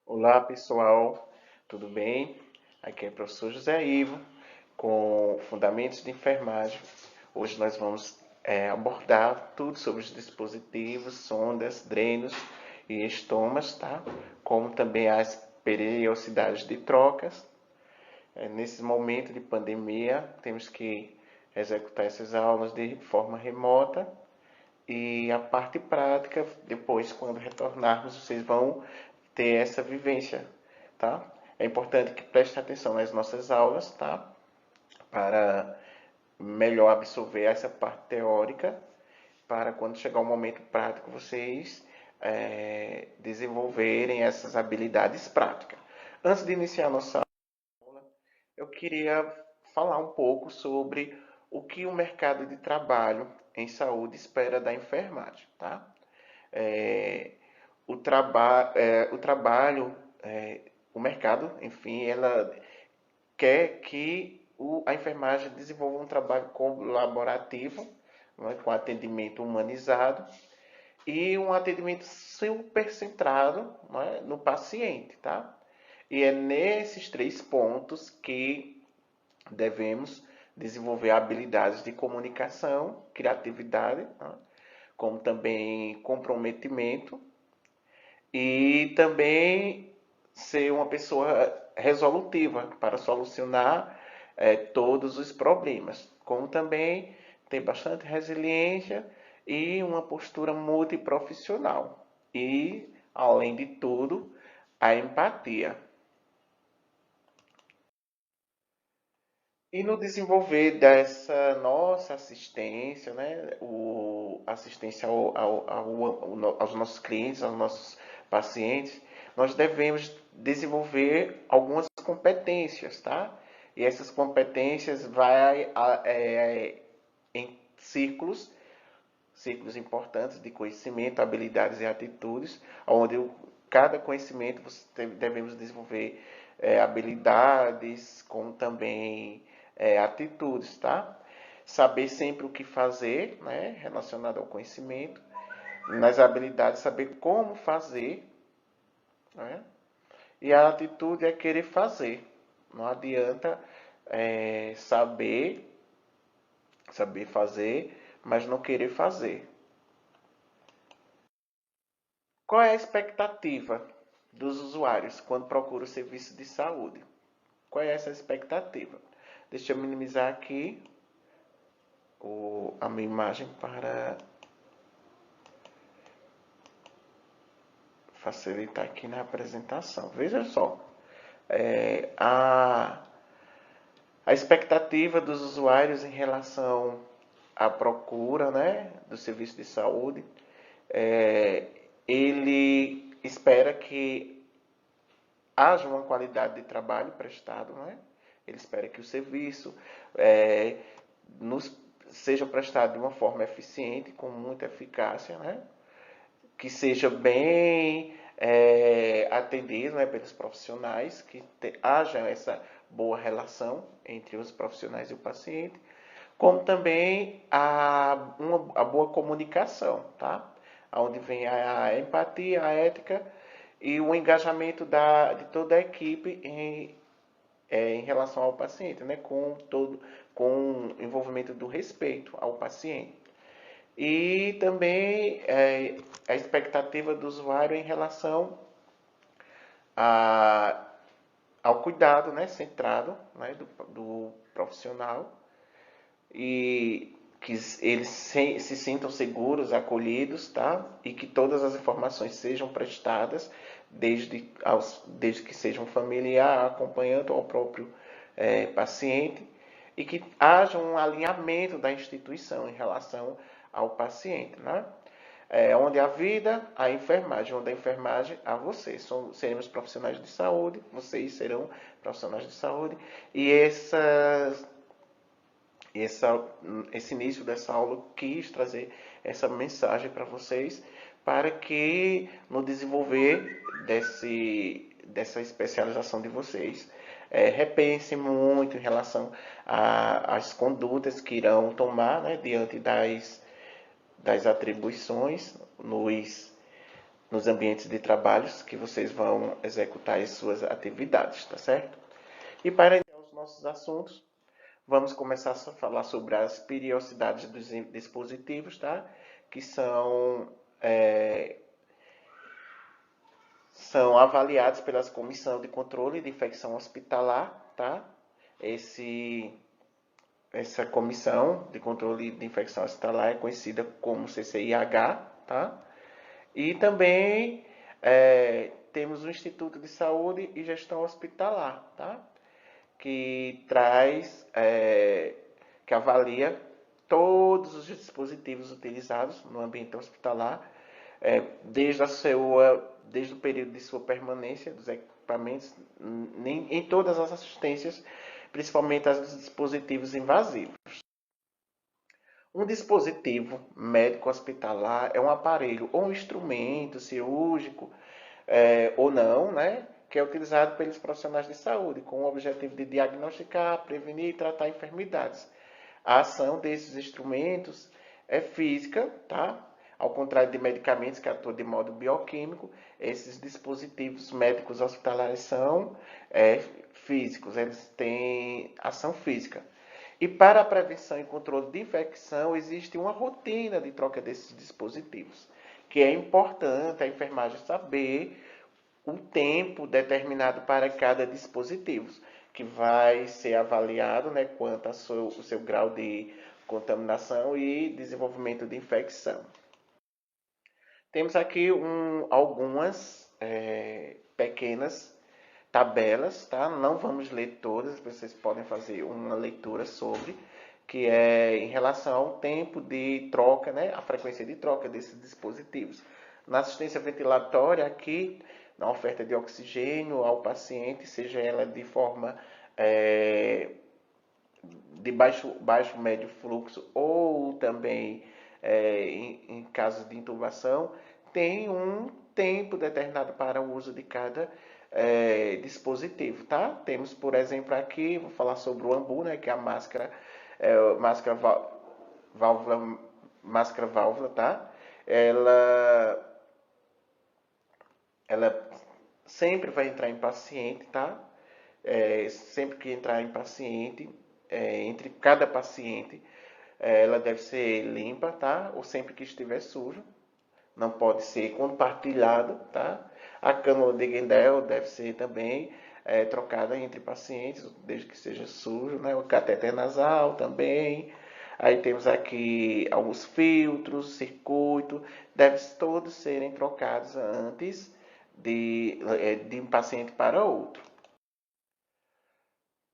Olá pessoal, tudo bem? Aqui é o professor José Ivo com Fundamentos de Enfermagem. Hoje nós vamos abordar tudo sobre os dispositivos, sondas, drenos e estomas, tá? Como também as periodicidades de trocas. Nesse momento de pandemia, temos que executar essas aulas de forma remota e a parte prática, depois, quando retornarmos, vocês vão ter essa vivência, tá? É importante que prestem atenção nas nossas aulas, tá? Para melhor absorver essa parte teórica, para quando chegar o momento prático, vocês desenvolverem essas habilidades práticas. Antes de iniciar a nossa aula, eu queria falar um pouco sobre o que o mercado de trabalho em saúde espera da enfermagem, tá? É, o trabalho, o mercado, enfim, ela quer que a enfermagem desenvolva um trabalho colaborativo, né, com atendimento humanizado e um atendimento super centrado, né, no paciente, tá? E é nesses três pontos que devemos desenvolver habilidades de comunicação, criatividade, né, como também comprometimento e também ser uma pessoa resolutiva para solucionar todos os problemas, como também ter bastante resiliência e uma postura multiprofissional. E, além de tudo, a empatia. E no desenvolver dessa nossa assistência, né, assistência aos nossos clientes, aos nossos pacientes, nós devemos desenvolver algumas competências, tá? E essas competências vai em círculos importantes de conhecimento, habilidades e atitudes, onde cada conhecimento devemos desenvolver habilidades, como também atitudes, tá? Saber sempre o que fazer, né, relacionado ao conhecimento, nas habilidades, saber como fazer, né? E a atitude é querer fazer. Não adianta saber fazer, mas não querer fazer. Qual é a expectativa dos usuários quando procuram o serviço de saúde? Qual é essa expectativa? Deixa eu minimizar aqui a minha imagem para facilitar aqui na apresentação. Veja só, é, a, a expectativa dos usuários em relação à procura, né, do serviço de saúde, é, ele espera que haja uma qualidade de trabalho prestado, né? Ele espera que o serviço é, nos, seja prestado de uma forma eficiente, com muita eficácia, né? Que seja bem atendido, né, pelos profissionais, que haja essa boa relação entre os profissionais e o paciente, como também a boa comunicação, tá? Onde vem a empatia, a ética e o engajamento de toda a equipe em relação ao paciente, né? Com o envolvimento do respeito ao paciente. E também a expectativa do usuário em relação a, ao cuidado, né, centrado, né, do profissional e que eles se sintam seguros, acolhidos, tá? E que todas as informações sejam prestadas, desde que seja um familiar, acompanhando ao próprio paciente, e que haja um alinhamento da instituição em relação ao paciente, né? Onde a vida, a enfermagem, onde a enfermagem, a vocês. Seremos profissionais de saúde, vocês serão profissionais de saúde, e esse início dessa aula eu quis trazer essa mensagem para vocês, para que no desenvolver dessa especialização de vocês, repensem muito em relação às condutas que irão tomar, né, diante das atribuições nos ambientes de trabalhos que vocês vão executar as suas atividades, tá certo? E para iniciar os nossos assuntos, vamos começar a falar sobre as periodicidades dos dispositivos, tá? Que são avaliados pela Comissão de Controle de Infecção Hospitalar, tá? Essa Comissão de Controle de Infecção Hospitalar é conhecida como CCIH, tá? E também temos o Instituto de Saúde e Gestão Hospitalar, tá? Que que avalia todos os dispositivos utilizados no ambiente hospitalar, desde o período de sua permanência dos equipamentos em todas as assistências, principalmente os dispositivos invasivos. Um dispositivo médico hospitalar é um aparelho ou um instrumento cirúrgico ou não, né, que é utilizado pelos profissionais de saúde com o objetivo de diagnosticar, prevenir e tratar enfermidades. A ação desses instrumentos é física, tá? Ao contrário de medicamentos que atuam de modo bioquímico, esses dispositivos médicos hospitalares são físicos, eles têm ação física. E para a prevenção e controle de infecção, existe uma rotina de troca desses dispositivos, que é importante a enfermagem saber o tempo determinado para cada dispositivo, que vai ser avaliado, né, quanto ao seu grau de contaminação e desenvolvimento de infecção. Temos aqui algumas pequenas tabelas, tá? Não vamos ler todas, vocês podem fazer uma leitura sobre, que é em relação ao tempo de troca, né? A frequência de troca desses dispositivos. Na assistência ventilatória, aqui, na oferta de oxigênio ao paciente, seja ela de forma de baixo médio fluxo ou também em caso de intubação, tem um tempo determinado para o uso de cada dispositivo, tá? Temos, por exemplo, aqui, vou falar sobre o AMBU, né, que é a máscara válvula, tá? Ela sempre vai entrar em paciente, tá? Sempre que entrar em paciente, entre cada paciente, ela deve ser limpa, tá? Ou sempre que estiver sujo, não pode ser compartilhado, tá? A cânula de Guindel deve ser também trocada entre pacientes, desde que seja sujo, né? O catéter nasal também. Aí temos aqui alguns filtros, circuito, devem todos serem trocados antes de um paciente para outro.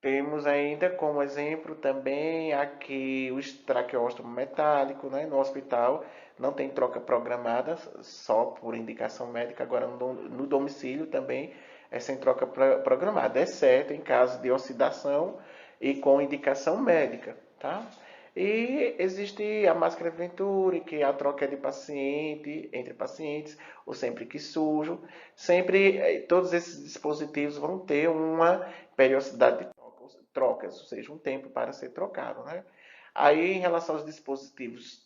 Temos ainda como exemplo também aqui o traqueóstomo metálico, né? No hospital não tem troca programada, só por indicação médica. Agora no domicílio também é sem troca programada, exceto em caso de oxidação e com indicação médica, tá? E existe a máscara Venturi, que é a troca de paciente entre pacientes, ou sempre que sujo. Sempre todos esses dispositivos vão ter uma periodicidade de trocas, ou seja, um tempo para ser trocado, né? Aí, em relação aos dispositivos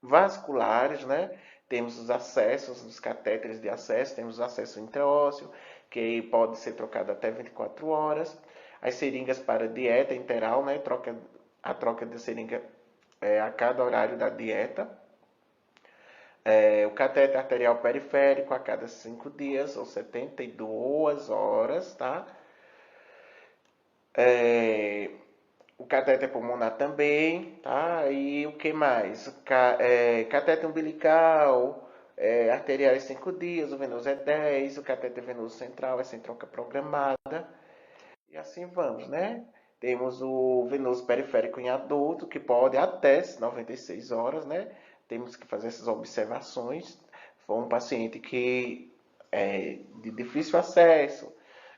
vasculares, né? Temos os acessos, os catéteres de acesso, temos o acesso intraósseo, que pode ser trocado até 24 horas. As seringas para dieta interal, né? A troca de seringa a cada horário da dieta. O catéter arterial periférico a cada 5 dias ou 72 horas, tá? O catéter pulmonar também, tá? E o que mais? Catéter umbilical, arterial é 5 dias, o venoso é 10, o catéter venoso central é sem troca programada. E assim vamos, né? Temos o venoso periférico em adulto, que pode até 96 horas, né? Temos que fazer essas observações. Se for um paciente que é de difícil acesso,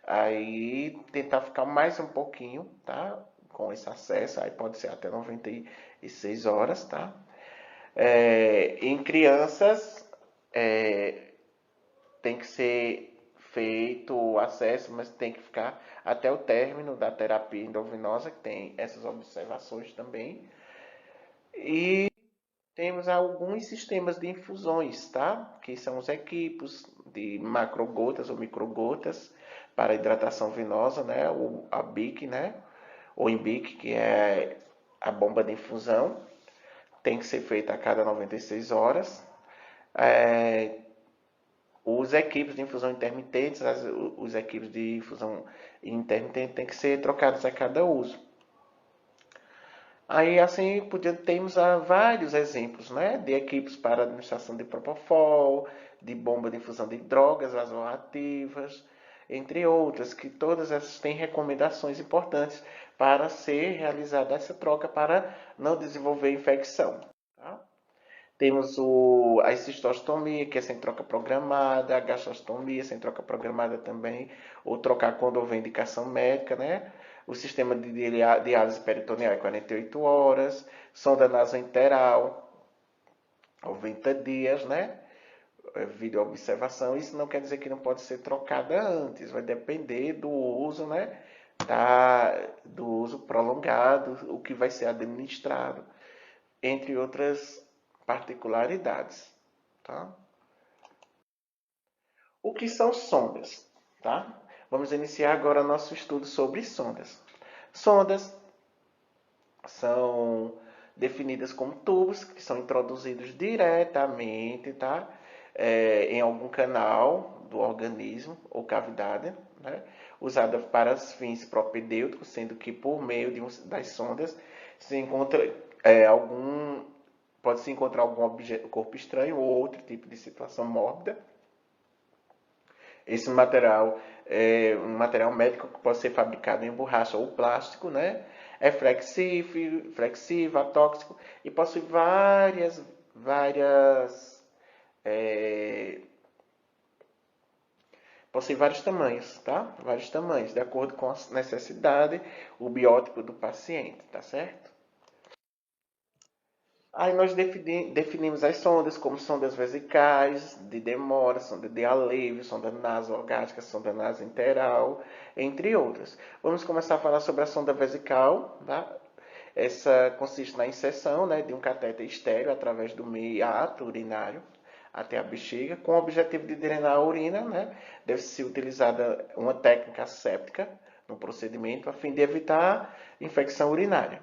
aí tentar ficar mais um pouquinho, tá? Com esse acesso, aí pode ser até 96 horas, tá? Em crianças, tem que ser feito o acesso, mas tem que ficar até o término da terapia endovenosa, que tem essas observações também. E temos alguns sistemas de infusões, tá? Que são os equipos de macrogotas ou microgotas para hidratação venosa, né? A BIC, né? Ou IMBIC, que é a bomba de infusão, tem que ser feita a cada 96 horas. Os equipes de infusão intermitentes, os equipes de infusão intermitente têm que ser trocados a cada uso. Aí, assim, temos vários exemplos, né, de equipes para administração de propofol, de bomba de infusão de drogas vasoativas, entre outras, que todas essas têm recomendações importantes para ser realizada essa troca para não desenvolver infecção. Tá? Temos a cistostomia, que é sem troca programada, a gastrostomia, sem troca programada também, ou trocar quando houver indicação médica, né? O sistema de diálise peritoneal é 48 horas, sonda nasointeral, 90 dias, né? Videoobservação. Isso não quer dizer que não pode ser trocada antes, vai depender do uso, né? Do uso prolongado, o que vai ser administrado, entre outras particularidades, tá? O que são sondas, tá? Vamos iniciar agora nosso estudo sobre sondas. Sondas são definidas como tubos que são introduzidos diretamente, tá? Em algum canal do organismo ou cavidade, né? Usada para fins propedêuticos, sendo que por meio das sondas se encontra pode-se encontrar algum corpo estranho ou outro tipo de situação mórbida. Esse material é um material médico que pode ser fabricado em borracha ou plástico, né? É flexível, atóxico e possui possui vários tamanhos, tá? Vários tamanhos, de acordo com a necessidade, o biótipo do paciente, tá certo? Aí nós definimos as sondas como sondas vesicais, de demora, sonda de alívio, sonda nasogástrica, sonda nasointeral, entre outras. Vamos começar a falar sobre a sonda vesical. Tá? Essa consiste na inserção, né, de um catéter estéreo através do meio-ato urinário até a bexiga, com o objetivo de drenar a urina. Né? Deve ser utilizada uma técnica asséptica no procedimento, a fim de evitar infecção urinária.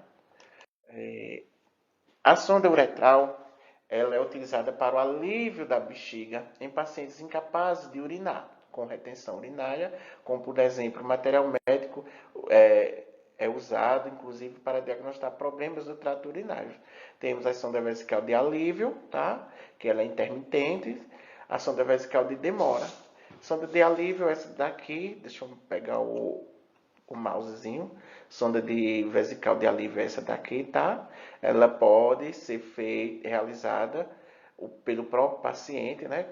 A sonda uretral ela é utilizada para o alívio da bexiga em pacientes incapazes de urinar, com retenção urinária, como por exemplo, o material médico é usado inclusive para diagnosticar problemas do trato urinário. Temos a sonda vesical de alívio, tá? Que ela é intermitente, a sonda vesical de demora. Sonda de alívio, essa daqui, deixa eu pegar o mousezinho, sonda de vesical de alívio essa daqui, tá? Ela pode ser realizada pelo próprio paciente, né?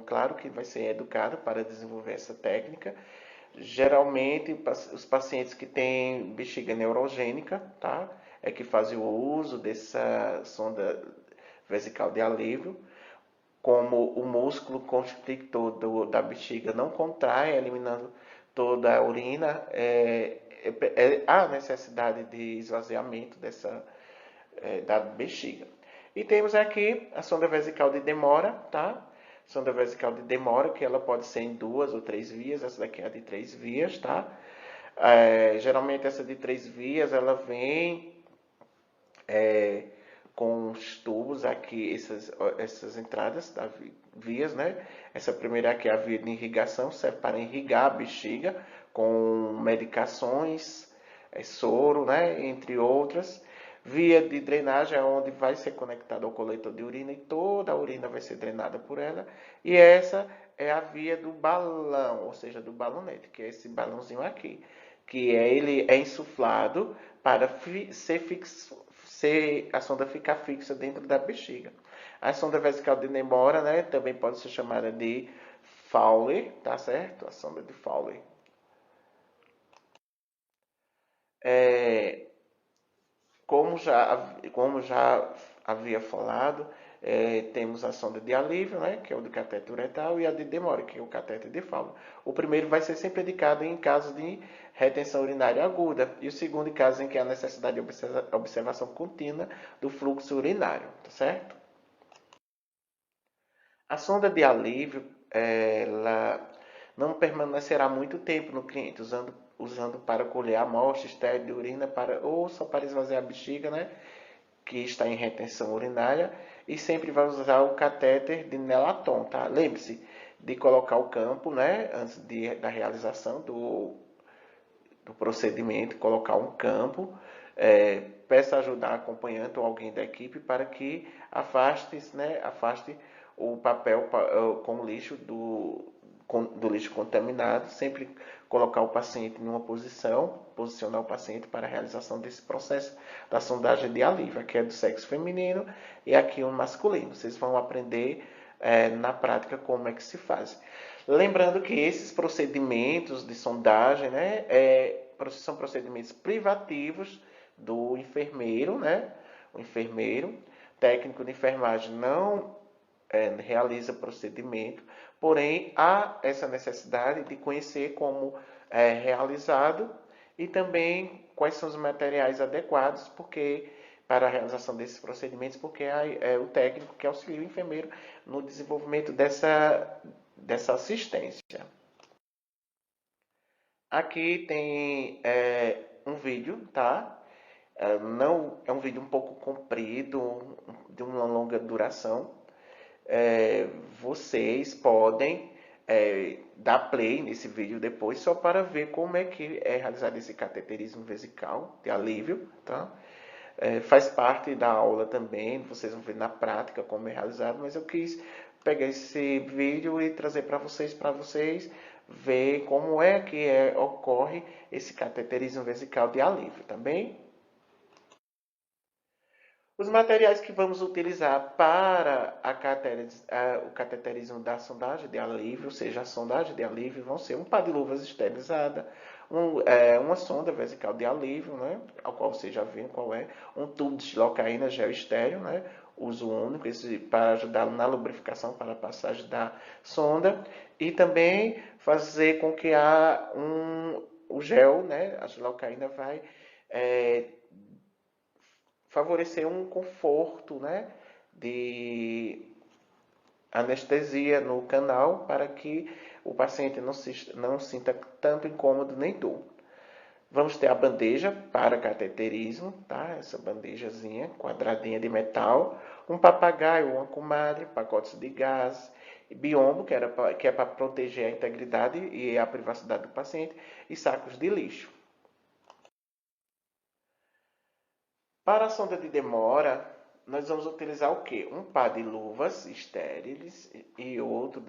Claro que vai ser educado para desenvolver essa técnica. Geralmente, os pacientes que têm bexiga neurogênica, tá? É que fazem o uso dessa sonda vesical de alívio. Como o músculo constrictor da bexiga não contrai, eliminando toda a urina, há necessidade de esvaziamento da bexiga. E temos aqui a sonda vesical de demora, tá? Sonda vesical de demora, que ela pode ser em 2 ou 3 vias, essa daqui é a de 3 vias, tá? Geralmente essa de 3 vias, ela vem com os tubos aqui, essas entradas das vias, né? Essa primeira aqui é a via de irrigação, serve para irrigar a bexiga com medicações, soro, né? Entre outras. Via de drenagem é onde vai ser conectado ao coletor de urina e toda a urina vai ser drenada por ela. E essa é a via do balão, ou seja, do balonete, que é esse balãozinho aqui, que ele é insuflado para a sonda ficar fixa dentro da bexiga. A sonda vesical de demora, né, também pode ser chamada de Fowler, tá certo? A sonda de Fowler. Como já havia falado, temos a sonda de alívio, né, que é o do cateter uretral, e a de demora, que é o cateter de Fowler. O primeiro vai ser sempre indicado em caso de retenção urinária aguda, e o segundo em caso em que há necessidade de observação contínua do fluxo urinário, tá certo? A sonda de alívio ela não permanecerá muito tempo no cliente, usando para colher a amostra estéril de urina ou só para esvaziar a bexiga, né, que está em retenção urinária, e sempre vai usar o catéter de Nelaton, tá? Lembre-se de colocar o campo, né, antes da realização do procedimento, colocar um campo, peça ajuda a acompanhante ou alguém da equipe para que afaste o papel com o lixo do lixo contaminado, sempre colocar o paciente em uma posicionar o paciente para a realização desse processo da sondagem de alívio. Aqui é do sexo feminino e aqui o masculino. Vocês vão aprender na prática como é que se faz. Lembrando que esses procedimentos de sondagem, né, são procedimentos privativos do enfermeiro, né? O enfermeiro técnico de enfermagem não realiza procedimento, porém há essa necessidade de conhecer como é realizado e também quais são os materiais adequados para a realização desses procedimentos, porque é o técnico que auxilia o enfermeiro no desenvolvimento dessa assistência. Aqui tem um vídeo, tá? Não é um vídeo um pouco comprido, de uma longa duração. Vocês podem dar play nesse vídeo depois, só para ver como é que é realizado esse cateterismo vesical de alívio, tá? Faz parte da aula também, vocês vão ver na prática como é realizado, mas eu quis pegar esse vídeo e trazer para vocês ver como é que ocorre esse cateterismo vesical de alívio, tá bem? Os materiais que vamos utilizar para o cateterismo da sondagem de alívio, ou seja, a sondagem de alívio, vão ser um par de luvas esterilizada, uma sonda vesical de alívio, né, ao qual vocês já viram qual é, um tubo de xilocaína gel estéreo, né, uso único, para ajudá-lo na lubrificação para a passagem da sonda, e também fazer com que o gel, né, a xilocaína vai favorecer um conforto, né, de anestesia no canal para que o paciente não sinta tanto incômodo nem dor. Vamos ter a bandeja para cateterismo, tá? Essa bandejazinha quadradinha de metal, um papagaio, uma comadre, pacotes de gás, biombo, que é para proteger a integridade e a privacidade do paciente, e sacos de lixo. Para a sonda de demora, nós vamos utilizar o quê? Um par de luvas estéreis e outro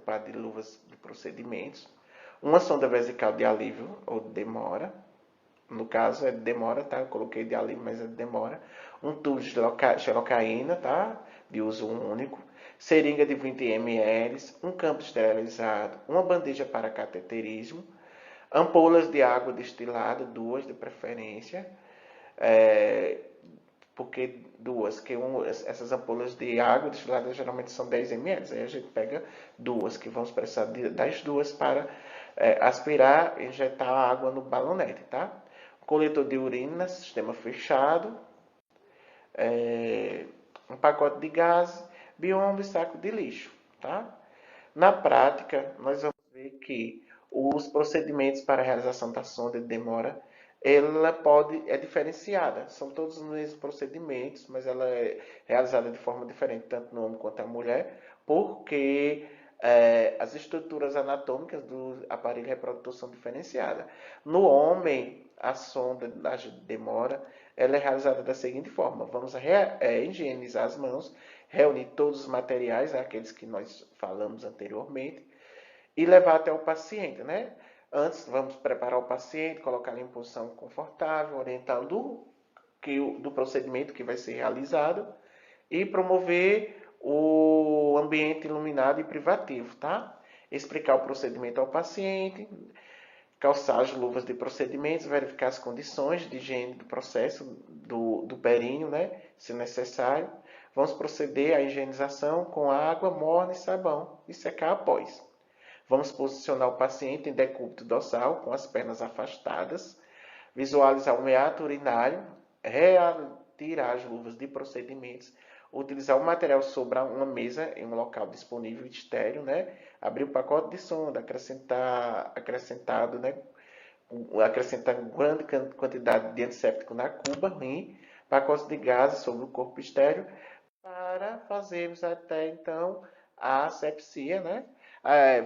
par de luvas de procedimentos. Uma sonda vesical de alívio ou de demora. No caso é de demora, tá? Eu coloquei de alívio, mas é de demora. Um tubo de xilocaína, tá? De uso único. Seringa de 20 ml. Um campo esterilizado. Uma bandeja para cateterismo. Ampolas de água destilada, 2 de preferência. Porque essas ampolas de água destilada geralmente são 10 ml, aí a gente pega duas, que vamos precisar das duas para aspirar e injetar a água no balonete, tá? Coletor de urina, sistema fechado, um pacote de gás, biombo e saco de lixo, tá? Na prática, nós vamos ver que os procedimentos para a realização da sonda de demora ela é diferenciada. São todos os mesmos procedimentos, mas ela é realizada de forma diferente, tanto no homem quanto na mulher, porque as estruturas anatômicas do aparelho reprodutor são diferenciadas. No homem, a sonda da demora ela é realizada da seguinte forma. Vamos higienizar as mãos, reunir todos os materiais, aqueles que nós falamos anteriormente, e levar até o paciente, né? Antes, vamos preparar o paciente, colocar ele em posição confortável, orientando do procedimento que vai ser realizado e promover o ambiente iluminado e privativo, tá? Explicar o procedimento ao paciente, calçar as luvas de procedimentos, verificar as condições de higiene do processo do períneo, né? Se necessário. Vamos proceder à higienização com água morna e sabão e secar após. Vamos posicionar o paciente em decúbito dorsal, com as pernas afastadas, visualizar o meato urinário, retirar as luvas de procedimentos, utilizar o material sobre uma mesa em um local disponível e estéreo, né? Abrir o pacote de sonda, acrescentado, né? Acrescentar grande quantidade de antisséptico na cuba, rim, pacotes de gases sobre o corpo estéreo, para fazermos até então a asepsia, né?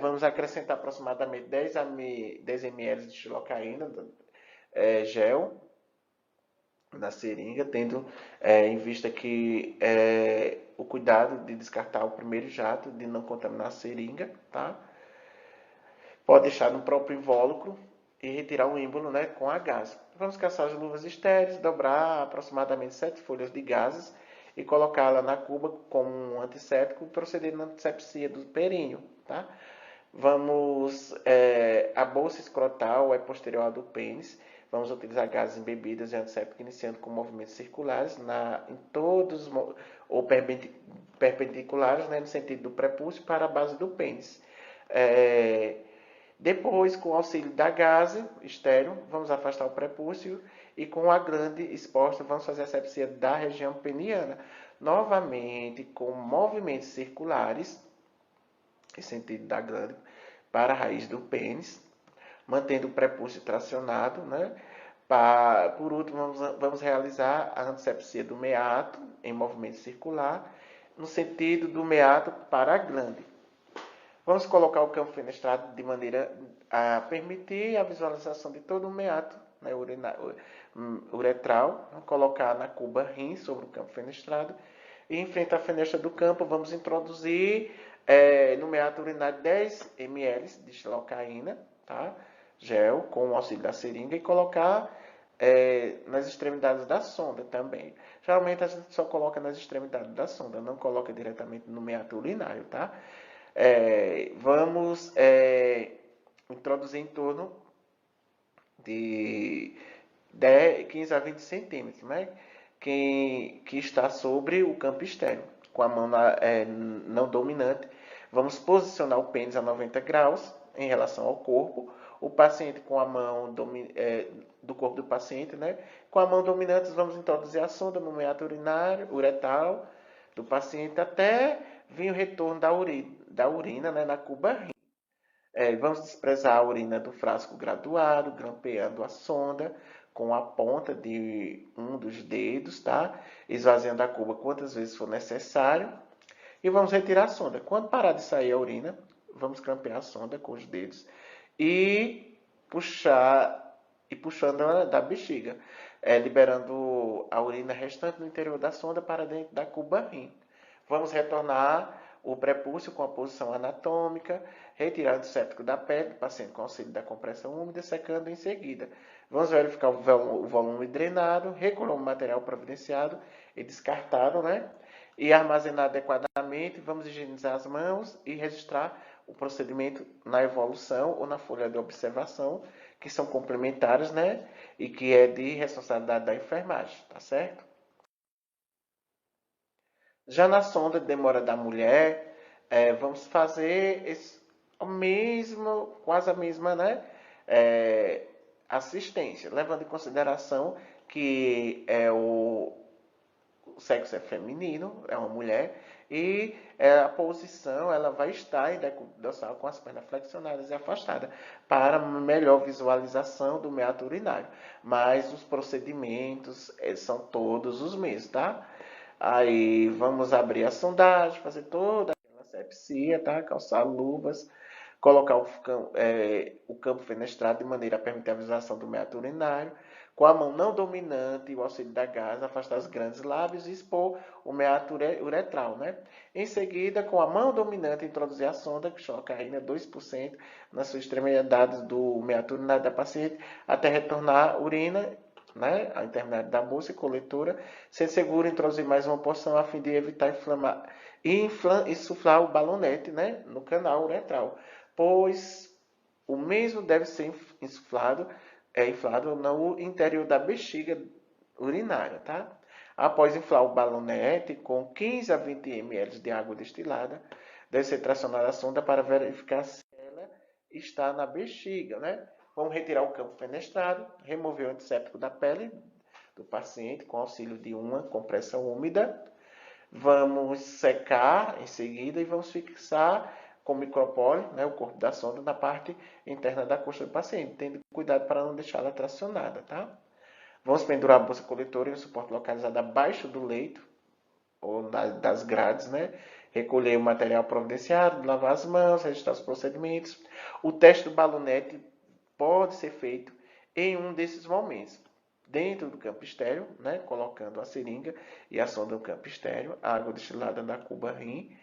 Vamos acrescentar aproximadamente 10 ml de xilocaína, gel, na seringa, tendo em vista que o cuidado de descartar o primeiro jato, de não contaminar a seringa, tá? Pode deixar no próprio invólucro e retirar o ímbolo, né, com a gás. Vamos caçar as luvas estéreis, dobrar aproximadamente 7 folhas de gases e colocá-la na cuba com um antisséptico e proceder na antisepsia do períneo, tá? Vamos, a bolsa escrotal é posterior à do pênis. Vamos utilizar gases embebidos e antisséptico iniciando com movimentos circulares em todos ou perpendiculares, né, no sentido do prepúcio para a base do pênis. Depois, com o auxílio da gase estéreo, vamos afastar o prepúcio e com a glande exposta, vamos fazer a asepsia da região peniana. Novamente, com movimentos circulares, em sentido da glande, para a raiz do pênis, mantendo o prepúcio tracionado, né? Por último, vamos realizar a antisepsia do meato em movimento circular, no sentido do meato para a glande. Vamos colocar o campo fenestrado de maneira a permitir a visualização de todo o meato, né, uretral. Vamos colocar na cuba rim sobre o campo fenestrado. E em frente à fenestra do campo, vamos introduzir no meato urinário 10 ml de xilocaína, tá? Gel, com o auxílio da seringa, e colocar nas extremidades da sonda também. Geralmente a gente só coloca nas extremidades da sonda, não coloca diretamente no meato urinário, tá? Vamos introduzir em torno de 15 a 20 centímetros, né? Que está sobre o campo externo, com a mão não dominante. Vamos posicionar o pênis a 90 graus em relação ao corpo. O paciente com a mão do corpo do paciente, né? Com a mão dominante, vamos introduzir a sonda no meato uretral do paciente até vir o retorno da urina, né, na cuba rim. Vamos desprezar a urina do frasco graduado, grampeando a sonda com a ponta de um dos dedos, tá? Esvaziando a cuba quantas vezes for necessário. E vamos retirar a sonda. Quando parar de sair a urina, vamos grampear a sonda com os dedos e puxando da bexiga, liberando a urina restante no interior da sonda para dentro da cuba rim. Vamos retornar o prepúcio com a posição anatômica, retirar o antisséptico da pele do paciente com auxílio da compressão úmida, secando em seguida. Vamos verificar o volume drenado, recolher o material providenciado e descartado, né? E armazenar adequadamente. Vamos higienizar as mãos e registrar o procedimento na evolução ou na folha de observação, que são complementares, né? E que é de responsabilidade da enfermagem, tá certo? Já na sonda de demora da mulher, vamos fazer quase a mesma, né, assistência, levando em consideração que o sexo é feminino, é uma mulher, e a posição ela vai estar em decúbito dorsal com as pernas flexionadas e afastadas, para melhor visualização do meato urinário. Mas os procedimentos são todos os mesmos, tá? Aí vamos abrir a sondagem, fazer toda aquela asepsia, tá? Calçar luvas, colocar o campo fenestrado de maneira a permitir a visualização do meato urinário. Com a mão não dominante e o auxílio da gás, afastar os grandes lábios e expor o meato uretral, né? Em seguida, com a mão dominante, introduzir a sonda, que xilocaína 2%, nas suas extremidades do meato urinário da paciente, até retornar a urina, né, a intermédio da bolsa e coletora, ser seguro introduzir mais uma porção a fim de evitar inflamar e insuflar o balonete, né, no canal uretral, pois o mesmo deve ser insuflado, inflado no interior da bexiga urinária, tá? Após inflar o balonete com 15 a 20 ml de água destilada, deve ser tracionada a sonda para verificar se ela está na bexiga, né? Vamos retirar o campo fenestrado, remover o antisséptico da pele do paciente com auxílio de uma compressão úmida. Vamos secar em seguida e vamos fixar com micropore, né, o corpo da sonda na parte interna da coxa do paciente, tendo cuidado para não deixá-la tracionada, tá? Vamos pendurar a bolsa coletora em um suporte localizado abaixo do leito ou das grades, né? Recolher o material providenciado, lavar as mãos, registrar os procedimentos. O teste do balonete pode ser feito em um desses momentos. Dentro do campo estéreo, né? Colocando a seringa e a sonda no campo estéreo, a água destilada na cuba rim.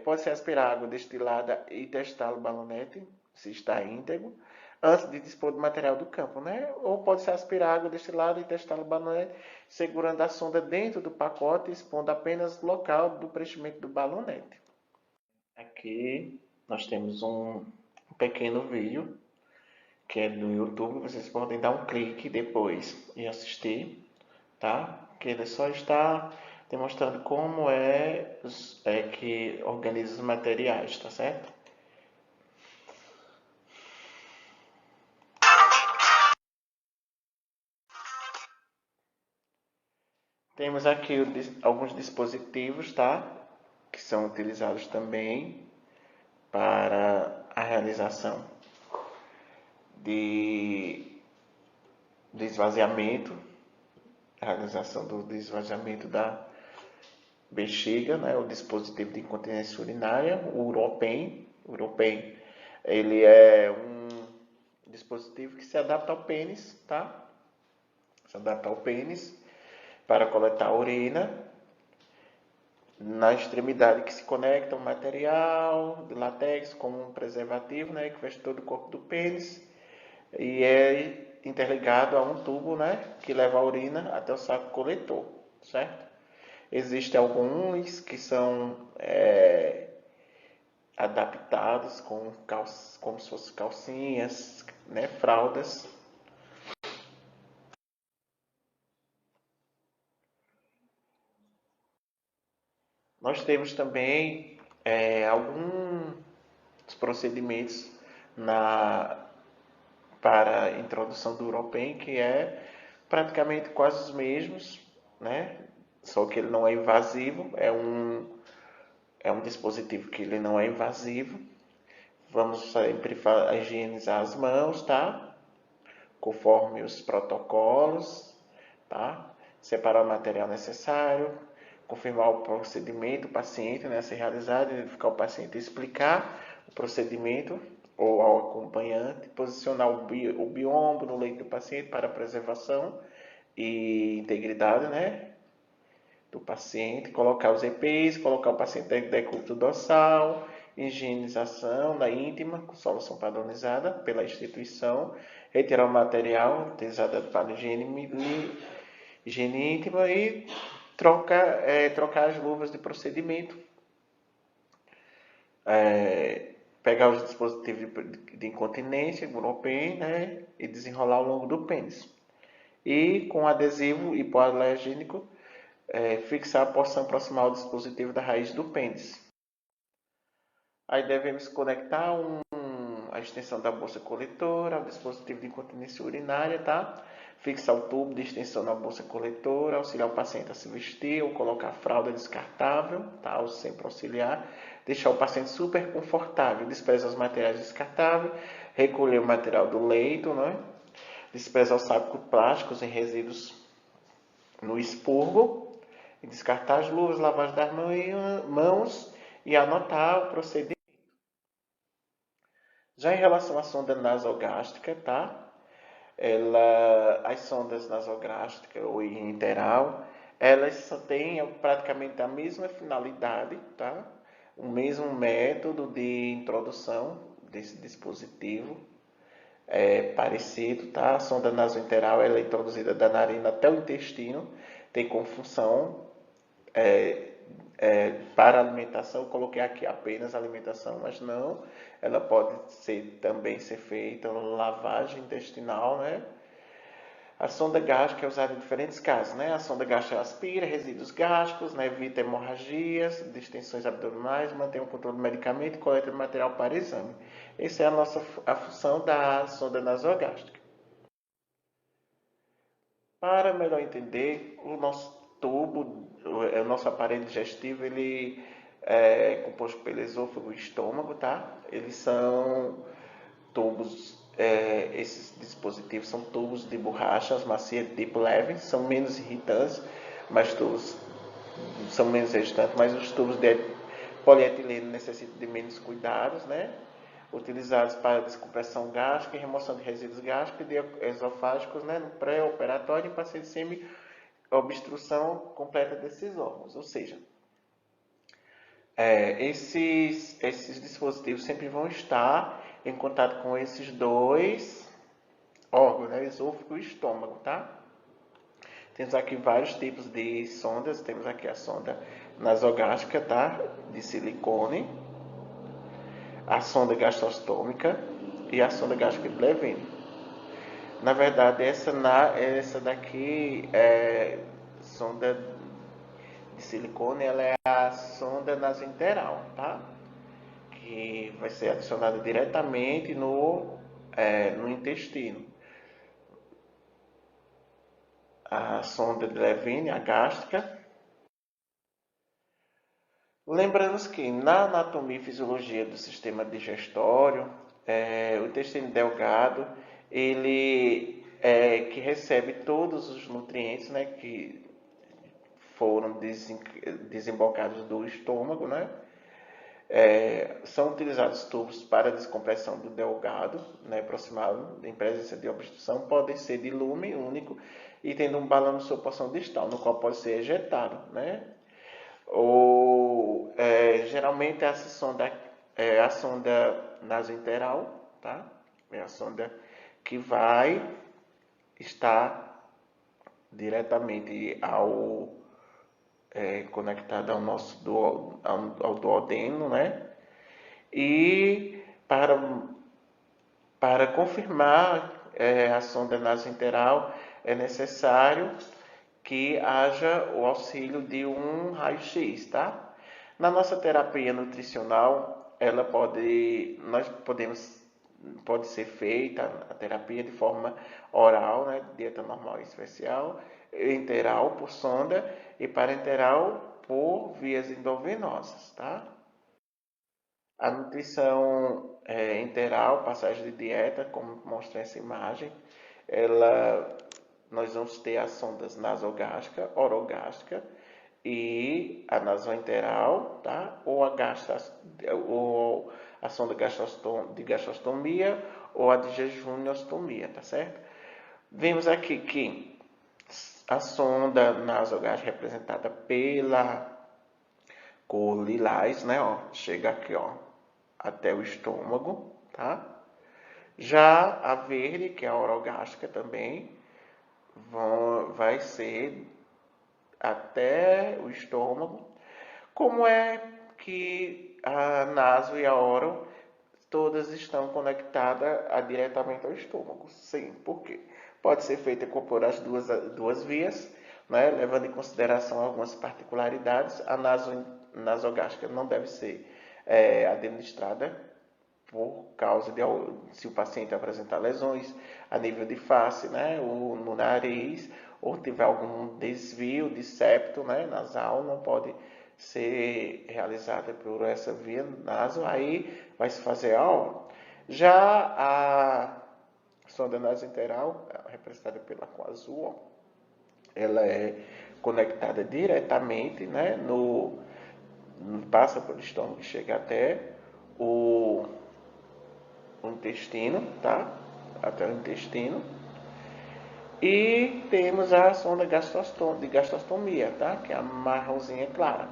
Pode-se aspirar água destilada e testar o balonete, se está íntegro, antes de dispor do material do campo, né? Ou pode-se aspirar água destilada e testar o balonete, segurando a sonda dentro do pacote e expondo apenas o local do preenchimento do balonete. Aqui nós temos um pequeno vídeo que é no YouTube, vocês podem dar um clique depois e assistir, tá? Que ele só está demonstrando como que organiza os materiais, tá certo? Temos aqui alguns dispositivos, tá? Que são utilizados também para a realização de esvaziamento, a realização do esvaziamento da bexiga, né? O dispositivo de incontinência urinária, o Uropen. O Uropen, ele é um dispositivo que se adapta ao pênis, tá? Se adapta ao pênis para coletar a urina na extremidade que se conecta um material de látex como um preservativo, né, que fecha todo o corpo do pênis e é interligado a um tubo, né, que leva a urina até o saco coletor, certo? Existem alguns que são adaptados como se fossem calcinhas, né, fraldas. Nós temos também alguns procedimentos para a introdução do Uropen, que é praticamente quase os mesmos, né? Só que ele não é invasivo, é um dispositivo que ele não é invasivo. Vamos sempre higienizar as mãos, tá? Conforme os protocolos, tá? Separar o material necessário, confirmar o procedimento, o paciente, né, a ser realizado, identificar o paciente e explicar o procedimento ou ao acompanhante, posicionar o biombo no leito do paciente para preservação e integridade, né, do paciente, colocar os EPIs, colocar o paciente dentro do decúbito dorsal, higienização da íntima, com solução padronizada pela instituição, retirar o material utilizado para higiene íntima e trocar as luvas de procedimento, pegar os dispositivos de incontinência, Uropen, né, e desenrolar ao longo do pênis. E com adesivo hipoalergênico, fixar a porção proximal ao dispositivo da raiz do pênis. Aí devemos conectar a extensão da bolsa coletora ao dispositivo de incontinência urinária, tá? Fixar o tubo de extensão na bolsa coletora, auxiliar o paciente a se vestir ou colocar fralda descartável, tá? Ou sempre auxiliar. Deixar o paciente super confortável, desprezar os materiais descartáveis, recolher o material do leito, né? Desprezar os sacos plásticos e resíduos no expurgo, e descartar as luvas, lavagem das mãos e anotar o procedimento. Já em relação à sonda nasogástrica, tá? As sondas nasogástricas ou interal, elas só têm praticamente a mesma finalidade, tá? O mesmo método de introdução desse dispositivo, parecido, tá? A sonda nasointeral ela é introduzida da narina até o intestino, tem como função para alimentação. Eu coloquei aqui apenas alimentação, mas não, ela pode também ser feita lavagem intestinal, né? A sonda gástrica é usada em diferentes casos, né? A sonda gástrica aspira resíduos gástricos, né? Evita hemorragias, distensões abdominais, mantém o controle do medicamento e coleta de material para exame. Essa é a função da sonda nasogástrica. Para melhor entender, o nosso tubo, o nosso aparelho digestivo, ele é composto pelo esôfago e estômago, tá? Eles são tubos, esses dispositivos são tubos de borrachas macias tipo leve, são menos irritantes, mas tubos são menos resistentes, mas os tubos de polietileno necessitam de menos cuidados, né? Utilizados para descompressão gástrica e remoção de resíduos gástricos e esofágicos, né? No pré-operatório em pacientes semi-obstrução completa desses órgãos, ou seja, esses dispositivos sempre vão estar em contato com esses dois órgãos, né? Esôfago e estômago, tá? Temos aqui vários tipos de sondas. Temos aqui a sonda nasogástrica, tá? De silicone, a sonda gastrostômica e a sonda gástrica de Levine. Na verdade, essa daqui é sonda de silicone, ela é a sonda nasointeral, tá? Que vai ser adicionada diretamente no intestino. A sonda de Levine, a gástrica. Lembramos que na anatomia e fisiologia do sistema digestório, o intestino delgado, ele é que recebe todos os nutrientes, né, que foram desembocados do estômago, né? São utilizados tubos para descompressão do delgado, né, proximal, em presença de obstrução, podem ser de lumen único e tendo um balão de sua porção distal, no qual pode ser ejetado, né? Ou geralmente essa sonda é a sonda nasointeral, tá? É a sonda que vai estar diretamente conectada ao nosso ao duodeno, né? E para confirmar a sonda nasointeral é necessário que haja o auxílio de um raio-x, tá? Na nossa terapia nutricional, pode ser feita a terapia de forma oral, né? Dieta normal e especial, enteral por sonda e parenteral por vias endovenosas, tá? A nutrição enteral, passagem de dieta, como mostra essa imagem, nós vamos ter as sondas nasogástrica, orogástrica e a nasoenteral, tá? Ou a sonda de gastrostomia ou a de jejunostomia, tá certo? Vemos aqui que a sonda nasogástrica representada pela cor lilás, né? Ó, chega aqui, ó, até o estômago, tá? Já a verde, que é a orogástrica também, vai ser até o estômago. Como é que a naso e a oro todas estão conectadas diretamente ao estômago? Sim, por quê? Pode ser feita por as duas vias, né? Levando em consideração algumas particularidades. A nasogástrica não deve ser administrada por causa de se o paciente apresentar lesões a nível de face, né, ou no nariz, ou tiver algum desvio de septo, né, nasal, não pode ser realizada por essa via nasal, aí vai se fazer a oro. Já a sonda nasointeral, representada pela cor azul, ela é conectada diretamente, né, passa pelo estômago e chega até o intestino, tá? Até o intestino. E temos a sonda de gastrostomia, tá? Que é a marronzinha clara.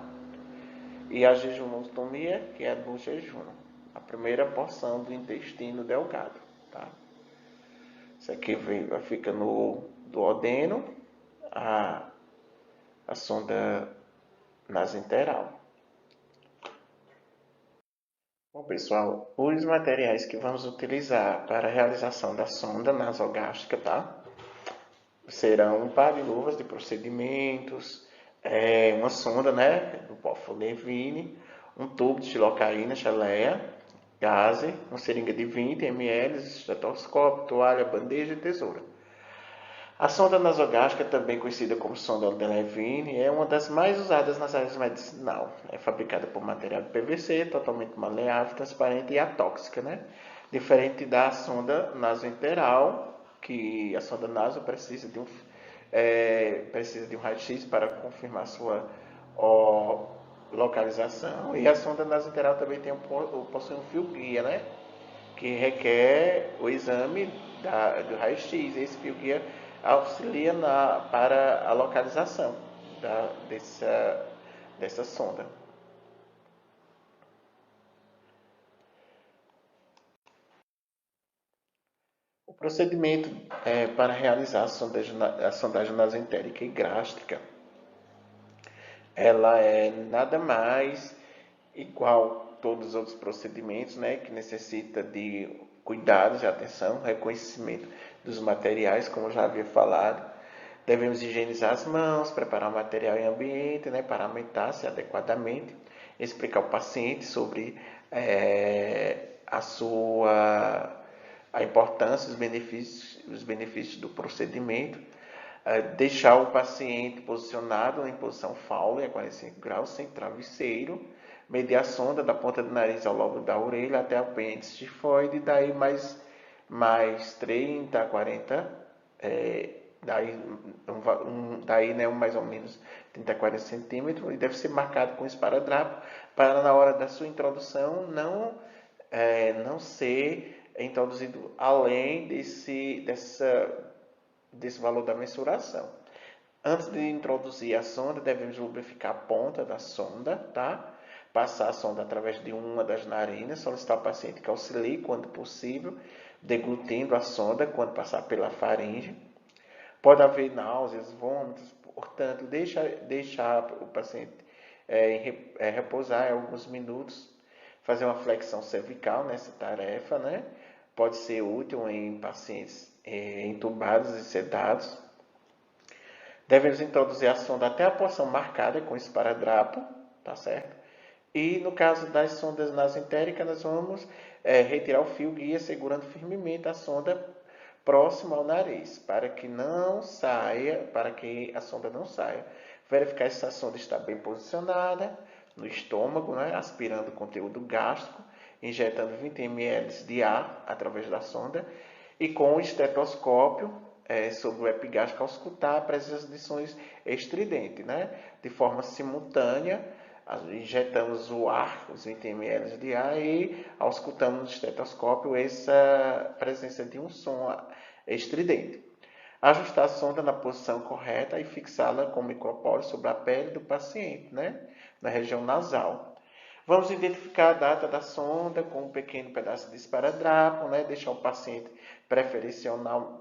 E a jejunostomia, que é do jejum. A primeira porção do intestino delgado, tá? Isso aqui fica no duodeno, a sonda nasointeral. Bom, pessoal, os materiais que vamos utilizar para a realização da sonda nasogástrica, tá? Serão pariluvas de procedimentos, uma sonda, né, do Pofo Levine, um tubo de xilocaína, geleia, gase, uma seringa de 20 ml, estetoscópio, toalha, bandeja e tesoura. A sonda nasogástrica, também conhecida como sonda de Levine, é uma das mais usadas nas áreas medicinal. É fabricada por material de PVC, totalmente maleável, transparente e atóxica, né? Diferente da sonda nasointeral, que a sonda naso precisa de um raio-x para confirmar sua localização. E a sonda nasointeral também possui um fio guia, né? Que requer o exame do raio-x. Esse fio guia auxilia para a localização dessa sonda. O procedimento para realizar a sondagem nasentérica e gástrica, ela é nada mais igual a todos os outros procedimentos, né, que necessita de cuidados e atenção, reconhecimento dos materiais, como eu já havia falado. Devemos higienizar as mãos, preparar o material em ambiente, né, paramentar-se adequadamente, explicar ao paciente sobre a importância, os benefícios do procedimento, deixar o paciente posicionado em posição Fowler, a 45 graus, sem travesseiro, medir a sonda da ponta do nariz ao lobo da orelha até o apêndice tifoide, daí mais 30 a 40, daí né, mais ou menos 30 a 40 centímetros, e deve ser marcado com esparadrapo para na hora da sua introdução não ser introduzido além desse valor da mensuração. Antes de introduzir a sonda, devemos lubrificar a ponta da sonda, tá? Passar a sonda através de uma das narinas, solicitar ao paciente que auxilie, quando possível, deglutindo a sonda quando passar pela faringe. Pode haver náuseas, vômitos, portanto, deixar o paciente repousar alguns minutos, fazer uma flexão cervical nessa tarefa, né? Pode ser útil em pacientes entubados e sedados. Devemos introduzir a sonda até a porção marcada com esparadrapo, tá certo? E no caso das sondas nasentéricas, nós vamos retirar o fio guia segurando firmemente a sonda próximo ao nariz, para que a sonda não saia. Verificar se a sonda está bem posicionada no estômago, né? Aspirando conteúdo gástrico, injetando 20 ml de ar através da sonda e com o estetoscópio sobre o epigástrico auscultar a presença de sons estridentes, né? De forma simultânea, injetamos o ar, os 20 ml de ar, e auscultamos no estetoscópio essa presença de um som estridente. Ajustar a sonda na posição correta e fixá-la com o micropóleo sobre a pele do paciente, né? Na região nasal. Vamos identificar a data da sonda com um pequeno pedaço de esparadrapo, né? Deixar o paciente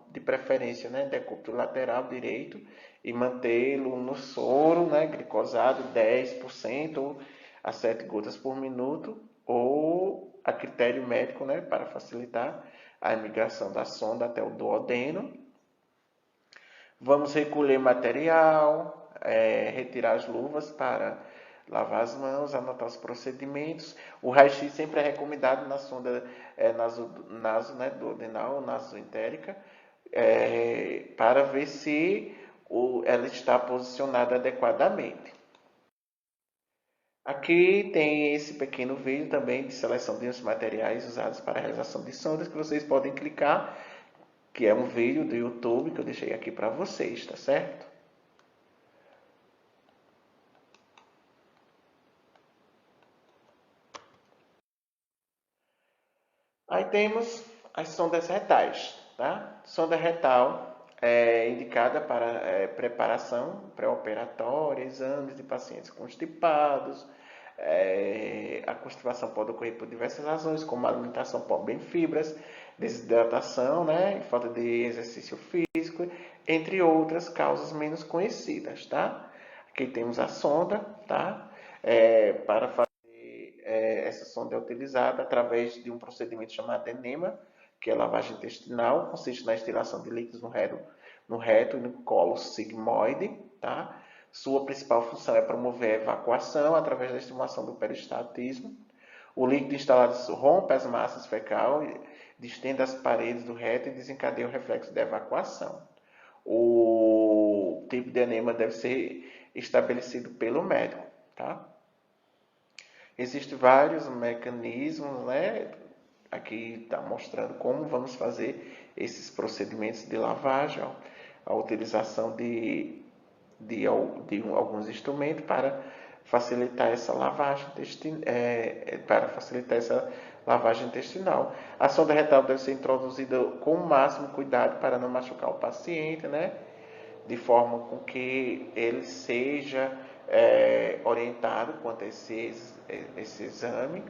de preferência, né? Decúbito lateral direito, e mantê-lo no soro, né? Glicosado 10% a 7 gotas por minuto, ou a critério médico, né? Para facilitar a imigração da sonda até o duodeno. Vamos recolher material, retirar as luvas para lavar as mãos, anotar os procedimentos. O raio-x sempre é recomendado na sonda né, duodenal ou nasoentérica, para ver se ela está posicionada adequadamente. Aqui tem esse pequeno vídeo também de seleção de materiais usados para a realização de sondas, que vocês podem clicar, que é um vídeo do YouTube que eu deixei aqui para vocês, tá certo? Aí temos as sondas retais, tá? Sonda retal é indicada para preparação pré-operatória, exames de pacientes constipados. A constipação pode ocorrer por diversas razões, como alimentação pobre em fibras, desidratação, né, falta de exercício físico, entre outras causas menos conhecidas, tá? Aqui temos a sonda, tá? Para essa sonda é utilizada através de um procedimento chamado enema, que é lavagem intestinal, consiste na instilação de líquidos no reto e no colo sigmoide, tá? Sua principal função é promover a evacuação através da estimulação do peristaltismo. O líquido instalado rompe as massas fecal, distende as paredes do reto e desencadeia o reflexo de evacuação. o tipo de enema deve ser estabelecido pelo médico, tá? Existem vários mecanismos, né? Aqui está mostrando como vamos fazer esses procedimentos de lavagem, ó. A utilização de alguns instrumentos para facilitar essa lavagem intestinal. A sonda retal deve ser introduzida com o máximo cuidado para não machucar o paciente, né? De forma com que ele seja orientado quanto a esse exame.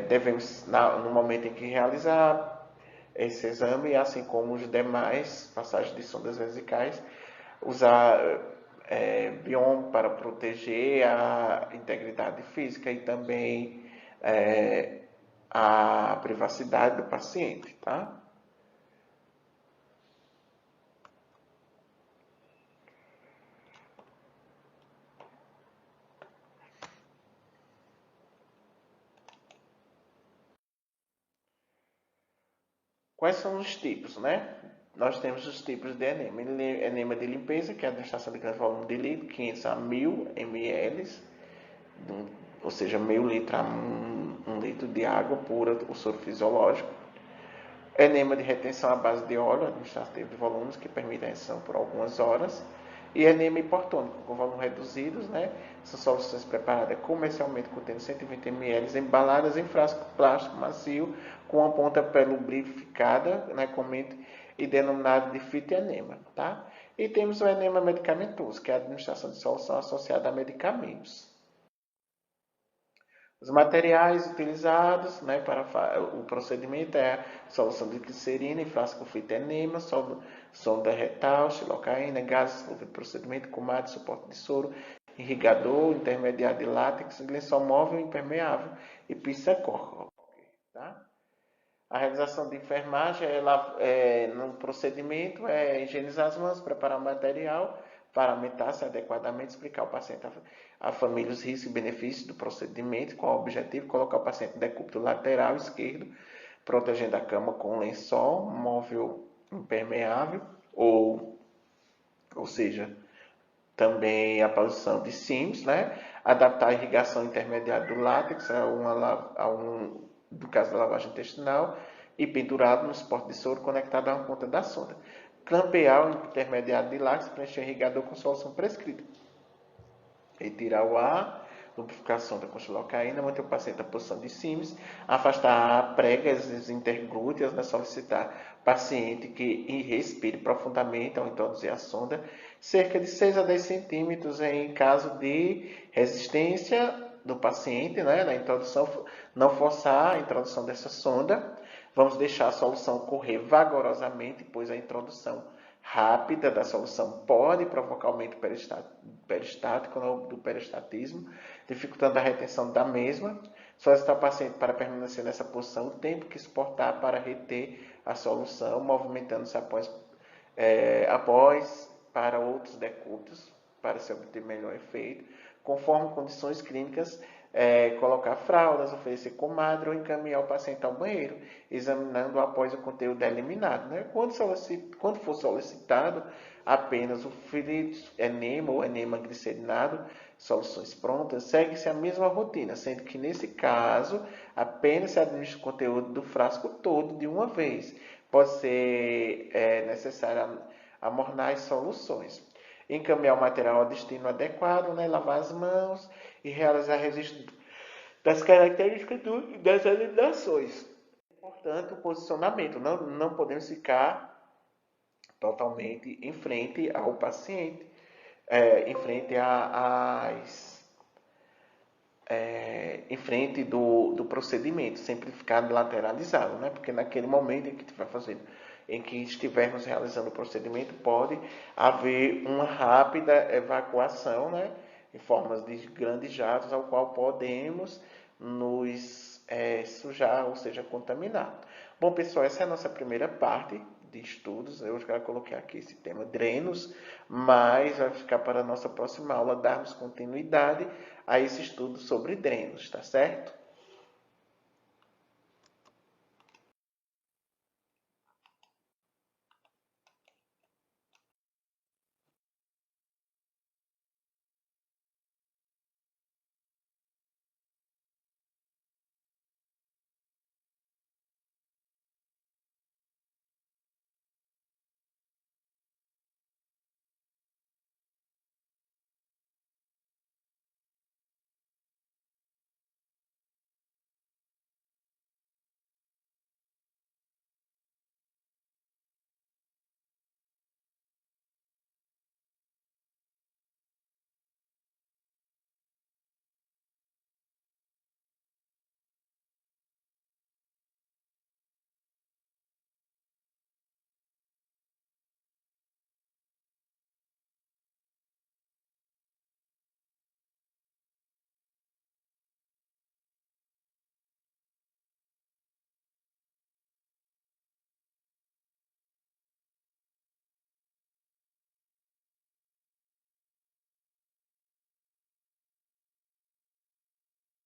Devemos, no momento em que realizar esse exame, assim como os demais passagens de sondas vesicais, usar bioma para proteger a integridade física e também a privacidade do paciente, tá? Quais são os tipos, né? Nós temos os tipos de enema. Enema de limpeza, que é a administração de grande volume de líquido, 500 a 1000 ml, ou seja, meio litro a 1 litro de água pura, o soro fisiológico. Enema de retenção à base de óleo, administrativo de volumes, que permite a retenção por algumas horas. E enema hipertônico, com volumes reduzidos, né? São soluções preparadas comercialmente contendo 120 ml, embaladas em frasco plástico macio, com a ponta lubrificada, né? E denominado de fitoenema, tá? E temos o enema medicamentoso, que é a administração de solução associada a medicamentos. Os materiais utilizados, né, para o procedimento é a solução de glicerina em frasco fitoenema, sonda retal, xilocaína, gases de procedimento, comadre, suporte de soro, irrigador, intermediário de látex, lençol móvel impermeável e pizza-cork. Tá? A realização de enfermagem no procedimento é higienizar as mãos, preparar o material, paramentar-se adequadamente, explicar ao paciente a família os riscos e benefícios do procedimento, com o objetivo de colocar o paciente em decúbito lateral esquerdo, protegendo a cama com lençol móvel impermeável, ou seja, também a posição de Sims, né? Adaptar a irrigação intermediária do látex do caso da lavagem intestinal e pendurado no suporte de soro conectado a uma ponta da sonda. Clampear o intermediário de látex, preencher o irrigador com solução prescrita. Retirar o ar, lubrificação da xilocaína, manter o paciente na posição de Sims, afastar pregas interglúteas, né? Solicitar paciente que respire profundamente ao introduzir a sonda, cerca de 6 a 10 centímetros em caso de resistência do paciente, né? Na introdução, não forçar a introdução dessa sonda. Vamos deixar a solução correr vagarosamente, pois a introdução rápida da solução pode provocar aumento peristático do peristatismo, dificultando a retenção da mesma. Solicitar o paciente para permanecer nessa posição o tempo que suportar para reter a solução, movimentando-se após para outros decúbitos, para se obter melhor efeito, conforme condições clínicas, colocar fraldas, oferecer comadre ou encaminhar o paciente ao banheiro, examinando após o conteúdo eliminado. Né? Quando for solicitado apenas o enema ou enema glicerinado, soluções prontas, segue-se a mesma rotina, sendo que nesse caso apenas se administra o conteúdo do frasco todo de uma vez. Pode ser necessário amornar as soluções. Encaminhar o material ao destino adequado, né? Lavar as mãos e realizar registro das características das eliminações. Portanto, o posicionamento. Não podemos ficar totalmente em frente ao paciente, em frente em frente do procedimento, sempre ficar lateralizado, né? Porque naquele momento em que estivermos realizando o procedimento, pode haver uma rápida evacuação, né? Em formas de grandes jatos, ao qual podemos nos sujar, ou seja, contaminar. Bom, pessoal, essa é a nossa primeira parte de estudos. Eu já coloquei aqui esse tema drenos, mas vai ficar para a nossa próxima aula darmos continuidade a esse estudo sobre drenos, tá certo?